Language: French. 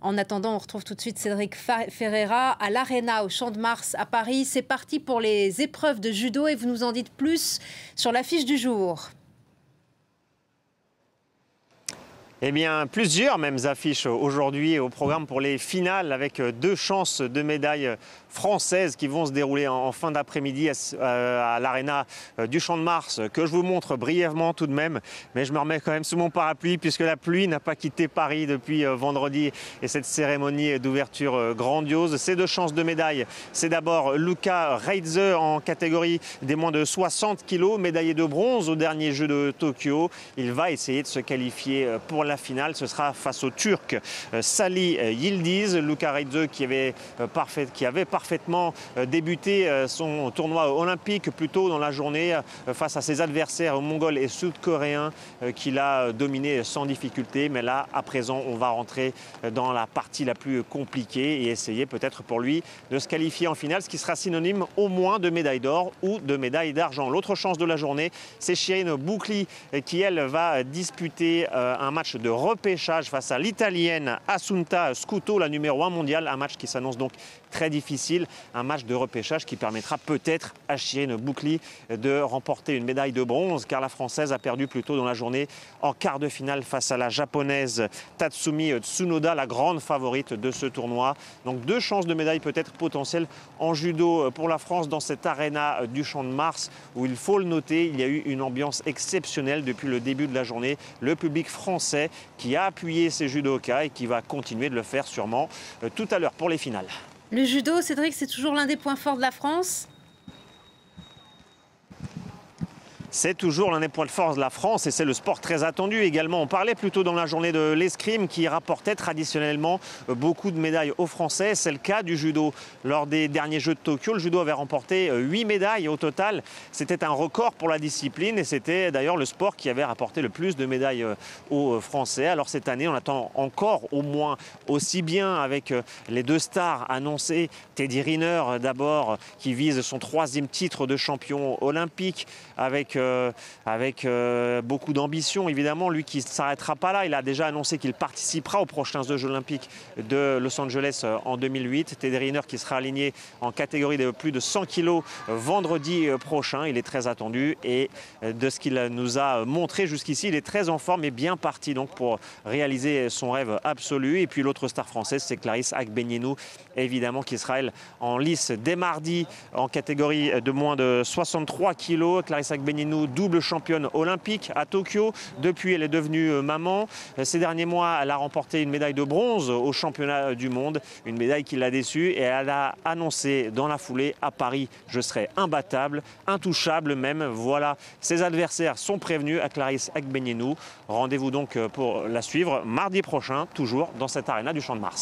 En attendant, on retrouve tout de suite Cédric Ferreira à l'Arena, au Champ de Mars à Paris. C'est parti pour les épreuves de judo et vous nous en dites plus sur l'affiche du jour. Eh bien, plusieurs mêmes affiches aujourd'hui au programme pour les finales avec deux chances de médailles françaises qui vont se dérouler en fin d'après-midi à l'Arena du Champ de Mars, que je vous montre brièvement tout de même. Mais je me remets quand même sous mon parapluie puisque la pluie n'a pas quitté Paris depuis vendredi et cette cérémonie d'ouverture grandiose. Ces deux chances de médailles, c'est d'abord Luca Reitze en catégorie des moins de 60 kg, médaillé de bronze au dernier jeu de Tokyo. Il va essayer de se qualifier pour la finale. Ce sera face au Turc Salih Yildiz. Luca Reitze qui avait parfaitement débuté son tournoi olympique plus tôt dans la journée face à ses adversaires mongols et sud-coréens qu'il a dominé sans difficulté. Mais là, à présent, on va rentrer dans la partie la plus compliquée et essayer peut-être pour lui de se qualifier en finale, ce qui sera synonyme au moins de médaille d'or ou de médaille d'argent. L'autre chance de la journée, c'est Shirin Boukli qui, elle, va disputer un match de repêchage face à l'Italienne Assunta Scuto, la numéro 1 mondiale. Un match qui s'annonce donc très difficile, un match de repêchage qui permettra peut-être à Shirin Boukli de remporter une médaille de bronze, car la Française a perdu plus tôt dans la journée en quart de finale face à la Japonaise Tatsumi Tsunoda, la grande favorite de ce tournoi. Donc deux chances de médaille peut-être potentielles en judo pour la France dans cette Arena du Champ de Mars où, il faut le noter, il y a eu une ambiance exceptionnelle depuis le début de la journée. Le public français qui a appuyé ses judokas et qui va continuer de le faire sûrement tout à l'heure pour les finales. Le judo, Cédric, c'est toujours l'un des points forts de la France ? C'est toujours l'un des points de force de la France et c'est le sport très attendu également. On parlait plutôt dans la journée de l'escrime qui rapportait traditionnellement beaucoup de médailles aux Français. C'est le cas du judo. Lors des derniers Jeux de Tokyo, le judo avait remporté 8 médailles au total. C'était un record pour la discipline et c'était d'ailleurs le sport qui avait rapporté le plus de médailles aux Français. Alors cette année, on attend encore au moins aussi bien avec les deux stars annoncées. Teddy Riner d'abord qui vise son 3e titre de champion olympique avec beaucoup d'ambition, évidemment. Lui qui ne s'arrêtera pas là. Il a déjà annoncé qu'il participera aux prochains Jeux olympiques de Los Angeles en 2008. Teddy Riner qui sera aligné en catégorie de plus de 100 kg vendredi prochain. Il est très attendu et de ce qu'il nous a montré jusqu'ici, il est très en forme et bien parti donc pour réaliser son rêve absolu. Et puis l'autre star française, c'est Clarisse Agbenienou, évidemment, qui sera elle en lice dès mardi en catégorie de moins de 63 kg. Clarisse Agbenienou, double championne olympique à Tokyo. Depuis, elle est devenue maman. Ces derniers mois, elle a remporté une médaille de bronze au championnat du monde. Une médaille qui l'a déçue et elle a annoncé dans la foulée: à Paris, je serai imbattable, intouchable même. Voilà, ses adversaires sont prévenus à Clarisse Agbenienou. Rendez-vous donc pour la suivre mardi prochain, toujours dans cette Arena du Champ de Mars.